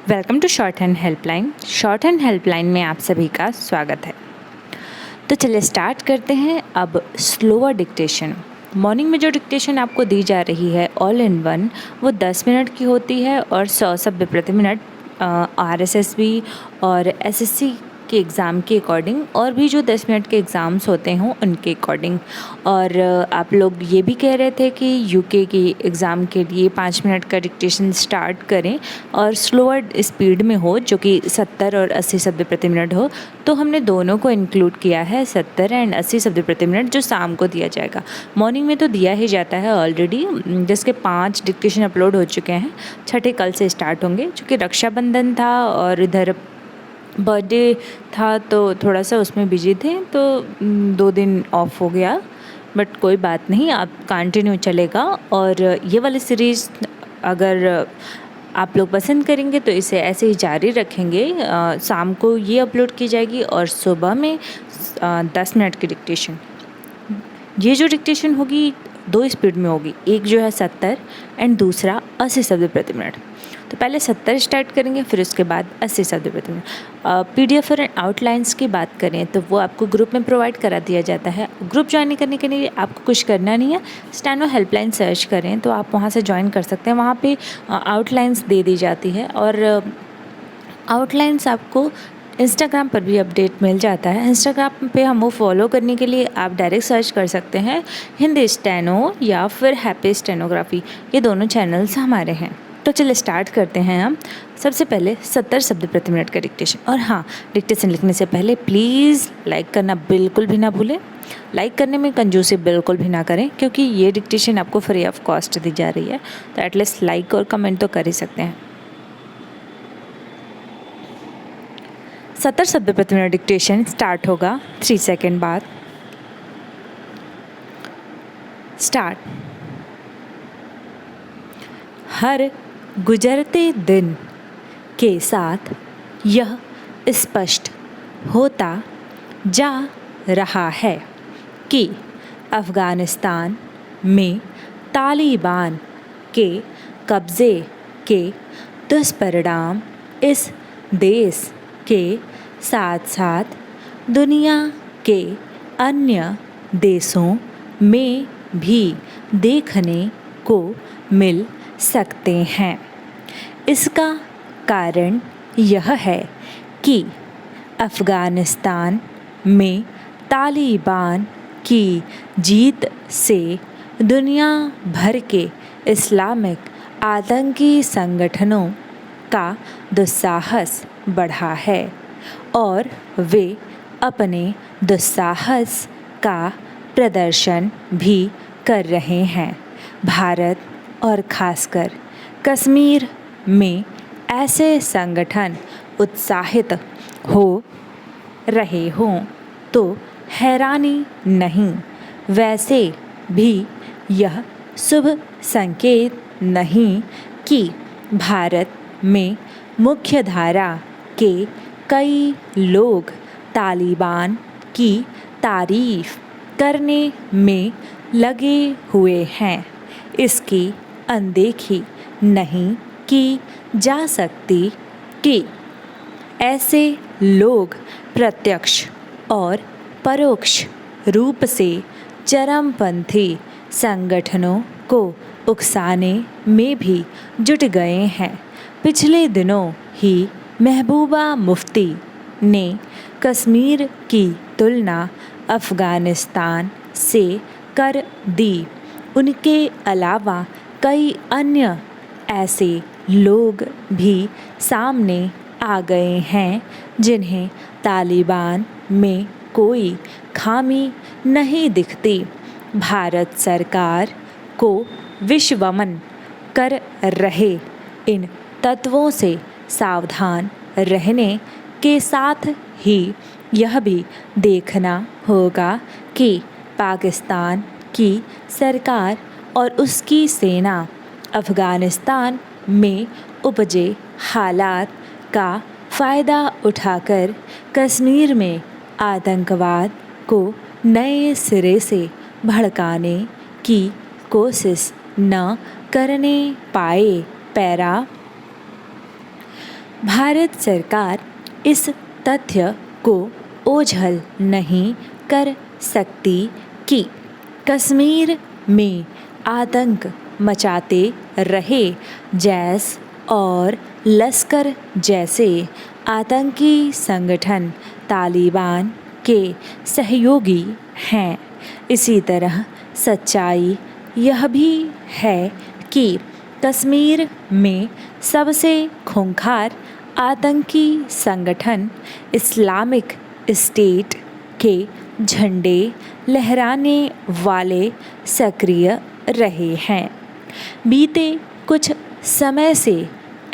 Welcome to shorthand helpline. Shorthand helpline में आप सभी का स्वागत है। तो चलिए स्टार्ट करते हैं। अब स्लोअर डिक्टेशन। मॉर्निंग में जो डिक्टेशन आपको दी जा रही है ऑल इन वन, वो 10 मिनट की होती है और 100 शब्द प्रति मिनट RSSB और SSC के एग्ज़ाम के अकॉर्डिंग, और भी जो 10 मिनट के एग्ज़ाम्स होते हों उनके अकॉर्डिंग। और आप लोग ये भी कह रहे थे कि UK की एग्ज़ाम के लिए 5 मिनट का डिक्टेशन स्टार्ट करें और स्लोअर स्पीड में हो, जो कि 70 और 80 शब्द प्रति मिनट हो। तो हमने दोनों को इंक्लूड किया है, 70 एंड 80 शब्द प्रति मिनट, जो शाम को दिया जाएगा। मॉर्निंग में तो दिया ही जाता है ऑलरेडी, जिसके 5 डिक्टेशन अपलोड हो चुके हैं। छठे कल से स्टार्ट होंगे, चूँकि रक्षाबंधन था और इधर बर्थडे था तो थोड़ा सा उसमें बिजी थे, तो 2 दिन ऑफ हो गया। बट कोई बात नहीं, आप कंटिन्यू चलेगा। और ये वाली सीरीज़ अगर आप लोग पसंद करेंगे तो इसे ऐसे ही जारी रखेंगे। शाम को ये अपलोड की जाएगी और सुबह में 10 मिनट की डिक्टेशन। ये जो डिक्टेशन होगी 2 स्पीड में होगी, एक जो है 70 एंड दूसरा 80 शब्द प्रति मिनट। तो पहले 70 स्टार्ट करेंगे, फिर उसके बाद 80 शब्द प्रति मिनट। PDF और आउटलाइंस की बात करें तो वो आपको ग्रुप में प्रोवाइड करा दिया जाता है। ग्रुप ज्वाइन करने के लिए आपको कुछ करना नहीं है, स्टेनो हेल्पलाइन सर्च करें तो आप वहाँ से ज्वाइन कर सकते हैं। वहाँ पे आउटलाइंस दे दी जाती है और आउटलाइंस आपको इंस्टाग्राम पर भी अपडेट मिल जाता है। इंस्टाग्राम पे हमको फॉलो करने के लिए आप डायरेक्ट सर्च कर सकते हैं हिंदी स्टेनो या फिर हैप्पी स्टेनोग्राफी, ये दोनों चैनल्स हमारे हैं। तो चलिए स्टार्ट करते हैं हम। सबसे पहले 70 शब्द प्रति मिनट का डिक्टेशन। और हाँ, डिक्टेशन लिखने से पहले प्लीज़ लाइक करना बिल्कुल भी ना भूलें। लाइक करने में कंजूसी बिल्कुल भी ना करें, क्योंकि ये डिक्टेशन आपको फ्री ऑफ कॉस्ट दी जा रही है, तो एटलीस्ट लाइक और कमेंट तो कर ही सकते हैं। 70 शब्द प्रति मिनट डिक्टेशन स्टार्ट होगा 3 सेकेंड बाद। स्टार्ट। हर गुजरते दिन के साथ यह स्पष्ट होता जा रहा है कि अफ़गानिस्तान में तालिबान के कब्ज़े के दुष्परिणाम इस देश के साथ साथ दुनिया के अन्य देशों में भी देखने को मिल सकते हैं। इसका कारण यह है कि अफ़गानिस्तान में तालिबान की जीत से दुनिया भर के इस्लामिक आतंकी संगठनों का दुस्साहस बढ़ा है और वे अपने दुस्साहस का प्रदर्शन भी कर रहे हैं। भारत और ख़ासकर कश्मीर में ऐसे संगठन उत्साहित हो रहे हों तो हैरानी नहीं। वैसे भी यह शुभ संकेत नहीं कि भारत में मुख्यधारा के कई लोग तालिबान की तारीफ़ करने में लगे हुए हैं। इसकी अनदेखी नहीं की जा सकती कि ऐसे लोग प्रत्यक्ष और परोक्ष रूप से चरमपंथी संगठनों को उकसाने में भी जुट गए हैं। पिछले दिनों ही महबूबा मुफ्ती ने कश्मीर की तुलना अफ़गानिस्तान से कर दी। उनके अलावा कई अन्य ऐसे लोग भी सामने आ गए हैं जिन्हें तालिबान में कोई खामी नहीं दिखती। भारत सरकार को विश्वमन कर रहे इन तत्वों से सावधान रहने के साथ ही यह भी देखना होगा कि पाकिस्तान की सरकार और उसकी सेना अफ़गानिस्तान में उपजे हालात का फ़ायदा उठाकर कश्मीर में आतंकवाद को नए सिरे से भड़काने की कोशिश न करने पाए। पैरा भारत सरकार इस तथ्य को ओझल नहीं कर सकती कि कश्मीर में आतंक मचाते रहे जैश और लश्कर जैसे आतंकी संगठन तालिबान के सहयोगी हैं। इसी तरह सच्चाई यह भी है कि कश्मीर में सबसे खूंखार आतंकी संगठन इस्लामिक स्टेट के झंडे लहराने वाले सक्रिय रहे हैं। बीते कुछ समय से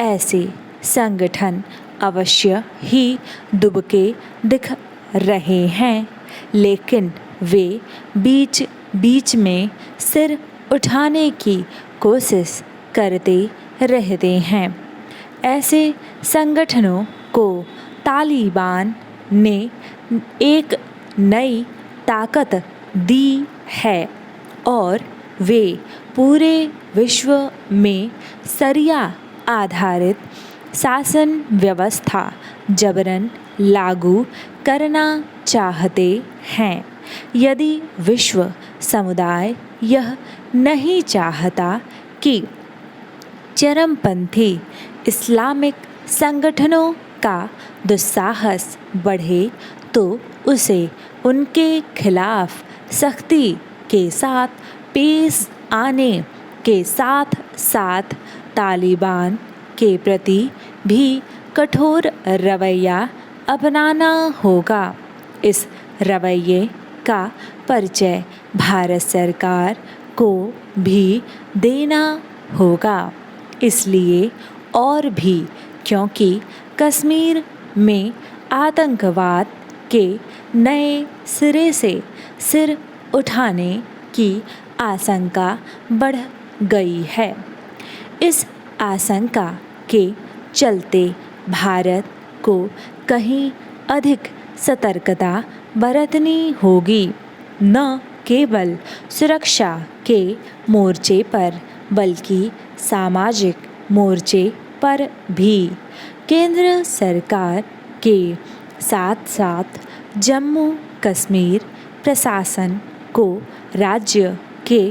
ऐसे संगठन अवश्य ही दुबके दिख रहे हैं, लेकिन वे बीच बीच में सिर उठाने की कोशिश करते रहते हैं। ऐसे संगठनों को तालिबान ने एक नई ताकत दी है और वे पूरे विश्व में शरिया आधारित शासन व्यवस्था जबरन लागू करना चाहते हैं। यदि विश्व समुदाय यह नहीं चाहता कि चरमपंथी इस्लामिक संगठनों का दुस्साहस बढ़े तो उसे उनके खिलाफ सख्ती के साथ पेश आने के साथ साथ तालिबान के प्रति भी कठोर रवैया अपनाना होगा। इस रवैये का परिचय भारत सरकार को भी देना होगा, इसलिए और भी क्योंकि कश्मीर में आतंकवाद के नए सिरे से सिर उठाने की आशंका बढ़ गई है। इस आशंका के चलते भारत को कहीं अधिक सतर्कता बरतनी होगी, न केवल सुरक्षा के मोर्चे पर बल्कि सामाजिक मोर्चे पर भी। केंद्र सरकार के साथ साथ जम्मू कश्मीर प्रशासन को राज्य के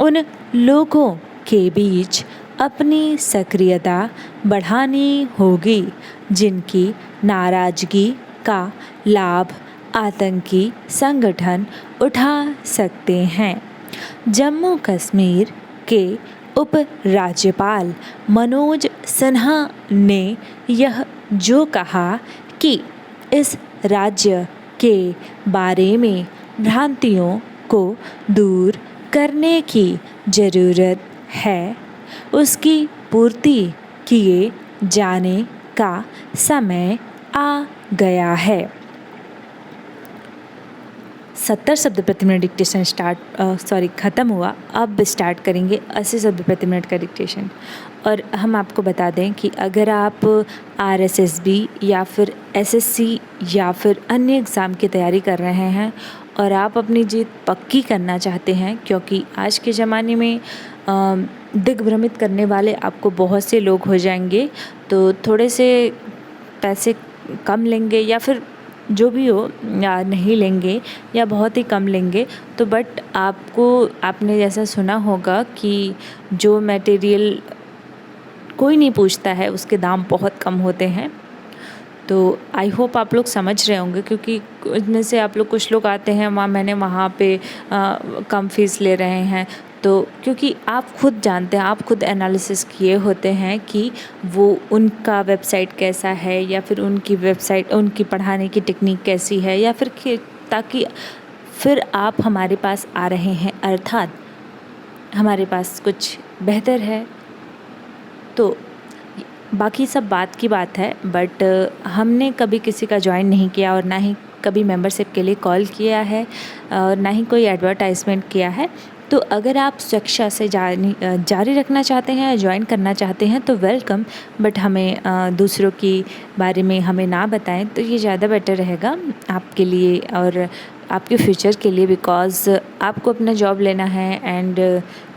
उन लोगों के बीच अपनी सक्रियता बढ़ानी होगी जिनकी नाराज़गी का लाभ आतंकी संगठन उठा सकते हैं। जम्मू कश्मीर के उप राज्यपाल मनोज सिन्हा ने यह जो कहा कि इस राज्य के बारे में भ्रांतियों को दूर करने की ज़रूरत है, उसकी पूर्ति किए जाने का समय आ गया है। 70 शब्द प्रति मिनट डिक्टेशन ख़त्म हुआ। अब स्टार्ट करेंगे 80 शब्द प्रति मिनट का डिक्टेशन। और हम आपको बता दें कि अगर आप RSSB या फिर SSC या फिर अन्य एग्ज़ाम की तैयारी कर रहे हैं और आप अपनी जीत पक्की करना चाहते हैं, क्योंकि आज के ज़माने में दिग्भ्रमित करने वाले आपको बहुत से लोग हो जाएंगे, तो थोड़े से पैसे कम लेंगे या फिर जो भी हो या नहीं लेंगे या बहुत ही कम लेंगे, तो बट आपने जैसा सुना होगा कि जो मटेरियल कोई नहीं पूछता है उसके दाम बहुत कम होते हैं। तो आई होप आप लोग समझ रहे होंगे, क्योंकि इनमें से आप लोग कुछ लोग आते हैं मैंने वहाँ पे कम फीस ले रहे हैं, तो क्योंकि आप खुद जानते हैं, आप खुद एनालिसिस किए होते हैं कि वो उनका वेबसाइट कैसा है या फिर उनकी पढ़ाने की टेक्निक कैसी है, या फिर ताकि फिर आप हमारे पास आ रहे हैं अर्थात हमारे पास कुछ बेहतर है। तो बाकी सब बात की बात है, बट हमने कभी किसी का ज्वाइन नहीं किया और ना ही कभी मेंबरशिप के लिए कॉल किया है और ना ही कोई एडवर्टाइजमेंट किया है। तो अगर आप शिक्षा से जारी रखना चाहते हैं या ज्वाइन करना चाहते हैं तो वेलकम, बट हमें दूसरों की बारे में हमें ना बताएं तो ये ज़्यादा बेटर रहेगा आपके लिए और आपके फ्यूचर के लिए, बिकॉज़ आपको अपना जॉब लेना है एंड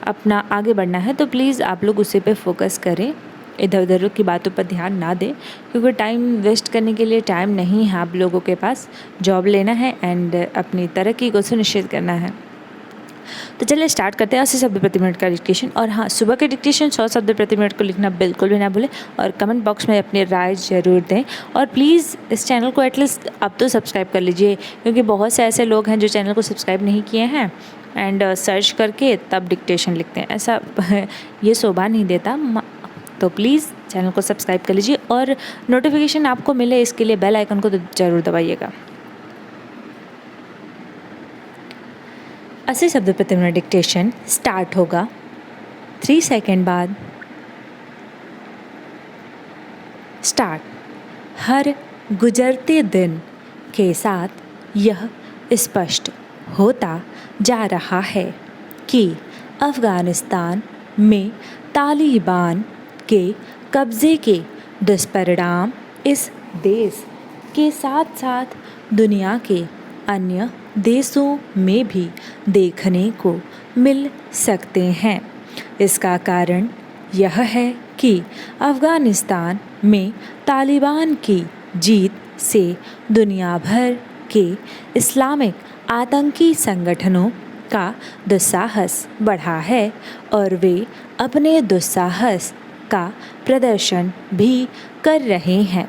अपना आगे बढ़ना है, तो प्लीज़ आप लोग उसी पे फोकस करें। इधर उधर की बातों पर ध्यान ना दें, क्योंकि टाइम वेस्ट करने के लिए टाइम नहीं है आप लोगों के पास। जॉब लेना है एंड अपनी तरक्की को सुनिश्चित करना है। तो चलिए स्टार्ट करते हैं 80 शब्द प्रति मिनट का डिक्टेशन। और हाँ, सुबह के डिक्टेशन 100 शब्द प्रति मिनट को लिखना बिल्कुल भी ना भूलें और कमेंट बॉक्स में अपनी राय ज़रूर दें। और प्लीज़ इस चैनल को एटलीस्ट अब तो सब्सक्राइब कर लीजिए, क्योंकि बहुत से ऐसे लोग हैं जो चैनल को सब्सक्राइब नहीं किए हैं एंड सर्च करके तब डिक्टेशन लिखते हैं। ऐसा ये शोभा नहीं देता। तो प्लीज़ चैनल को सब्सक्राइब कर लीजिए और नोटिफिकेशन आपको मिले इसके लिए बेल आइकन को तो ज़रूर दबाइएगा। 80 शब्द प्रति मिनट डिक्टेशन स्टार्ट होगा 3 सेकेंड बाद। स्टार्ट। हर गुजरते दिन के साथ यह स्पष्ट होता जा रहा है कि अफ़गानिस्तान में तालिबान के कब्ज़े के दुष्परिणाम इस देश के साथ साथ दुनिया के अन्य देशों में भी देखने को मिल सकते हैं। इसका कारण यह है कि अफ़गानिस्तान में तालिबान की जीत से दुनिया भर के इस्लामिक आतंकी संगठनों का दुस्साहस बढ़ा है और वे अपने दुस्साहस का प्रदर्शन भी कर रहे हैं।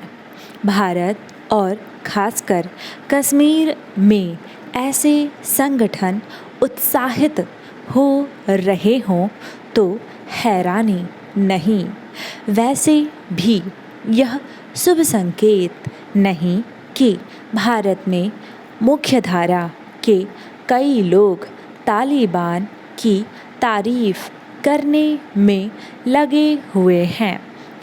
भारत और खासकर कश्मीर में ऐसे संगठन उत्साहित हो रहे हों तो हैरानी नहीं। वैसे भी यह शुभ संकेत नहीं कि भारत में मुख्यधारा के कई लोग तालिबान की तारीफ करने में लगे हुए हैं।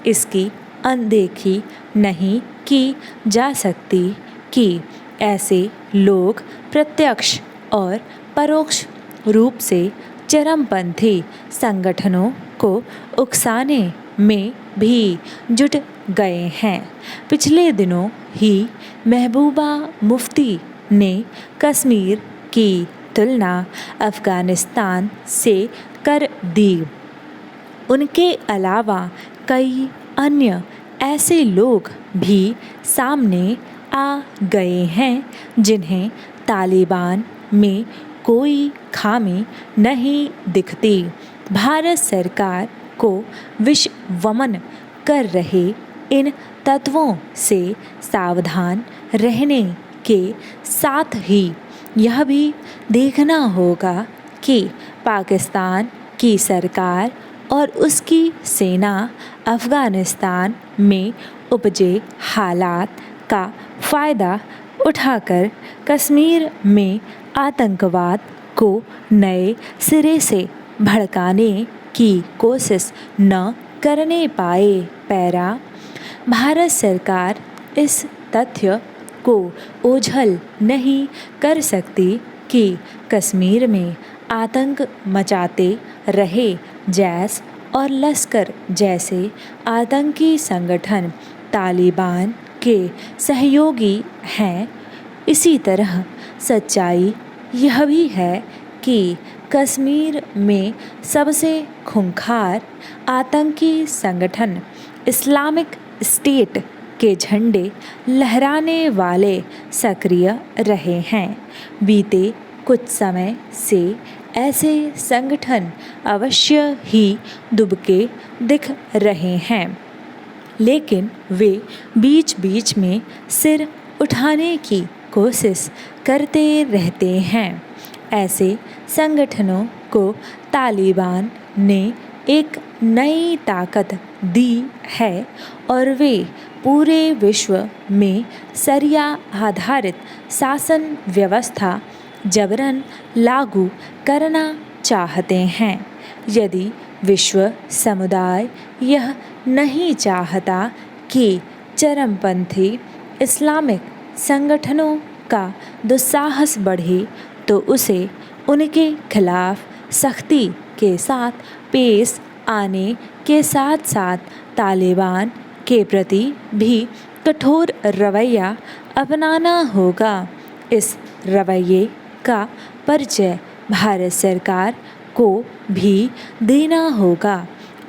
इसकी अनदेखी नहीं की जा सकती कि ऐसे लोग प्रत्यक्ष और परोक्ष रूप से चरमपंथी संगठनों को उकसाने में भी जुट गए हैं। पिछले दिनों ही महबूबा मुफ्ती ने कश्मीर की तुलना अफ़गानिस्तान से कर दी। उनके अलावा कई अन्य ऐसे लोग भी सामने आ गए हैं जिन्हें तालिबान में कोई खामी नहीं दिखती। भारत सरकार को विषवमन कर रहे इन तत्वों से सावधान रहने के साथ ही यह भी देखना होगा कि पाकिस्तान की सरकार और उसकी सेना अफ़गानिस्तान में उपजे हालात का फ़ायदा उठाकर कश्मीर में आतंकवाद को नए सिरे से भड़काने की कोशिश न करने पाए। पैरा। भारत सरकार इस तथ्य को ओझल नहीं कर सकती कि कश्मीर में आतंक मचाते रहे जैश और लश्कर जैसे आतंकी संगठन तालिबान के सहयोगी हैं। इसी तरह सच्चाई यह भी है कि कश्मीर में सबसे खूंखार आतंकी संगठन इस्लामिक स्टेट के झंडे लहराने वाले सक्रिय रहे हैं। बीते कुछ समय से ऐसे संगठन अवश्य ही दुबके दिख रहे हैं, लेकिन वे बीच बीच में सिर उठाने की कोशिश करते रहते हैं। ऐसे संगठनों को तालिबान ने एक नई ताकत दी है और वे पूरे विश्व में शरिया आधारित शासन व्यवस्था जबरन लागू करना चाहते हैं। यदि विश्व समुदाय यह नहीं चाहता कि चरमपंथी इस्लामिक संगठनों का दुस्साहस बढ़े तो उसे उनके खिलाफ सख्ती के साथ पेश आने के साथ साथ तालिबान के प्रति भी कठोर रवैया अपनाना होगा। इस रवैये का परिचय भारत सरकार को भी देना होगा।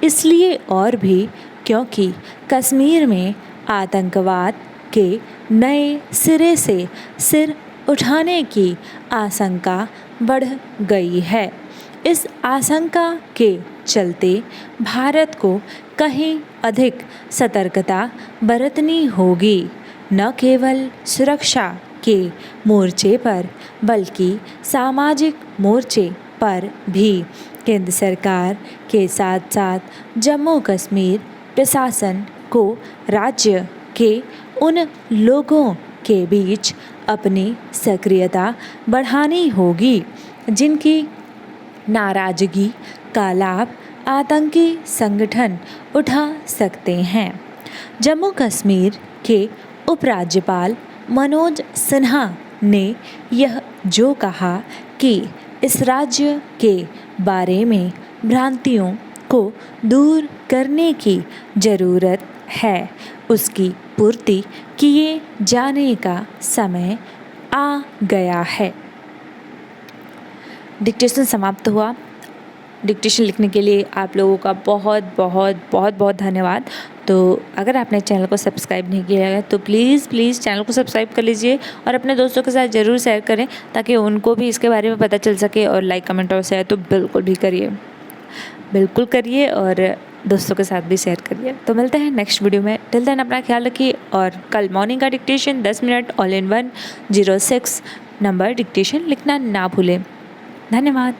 इसलिए और भी क्योंकि कश्मीर में आतंकवाद के नए सिरे से सिर उठाने की आशंका बढ़ गई है। इस आशंका के चलते भारत को कहीं अधिक सतर्कता बरतनी होगी, न केवल सुरक्षा के मोर्चे पर बल्कि सामाजिक मोर्चे पर भी। केंद्र सरकार के साथ साथ जम्मू कश्मीर प्रशासन को राज्य के उन लोगों के बीच अपनी सक्रियता बढ़ानी होगी जिनकी नाराज़गी का लाभ आतंकी संगठन उठा सकते हैं। जम्मू कश्मीर के उपराज्यपाल मनोज सिन्हा ने यह जो कहा कि इस राज्य के बारे में भ्रांतियों को दूर करने की ज़रूरत है, उसकी पूर्ति किए जाने का समय आ गया है। डिक्टेशन समाप्त हुआ। डिक्टेशन लिखने के लिए आप लोगों का बहुत बहुत बहुत बहुत धन्यवाद। तो अगर आपने चैनल को सब्सक्राइब नहीं किया है तो प्लीज़ चैनल को सब्सक्राइब कर लीजिए और अपने दोस्तों के साथ ज़रूर शेयर करें ताकि उनको भी इसके बारे में पता चल सके। और लाइक, कमेंट और शेयर तो बिल्कुल भी करिए, बिल्कुल करिए और दोस्तों के साथ भी शेयर करिए। तो मिलते हैं नेक्स्ट वीडियो में। टिल देन अपना ख्याल रखिए और कल मॉर्निंग का dictation 10 minute all in one 06 number dictation लिखना ना भूलें। धन्यवाद।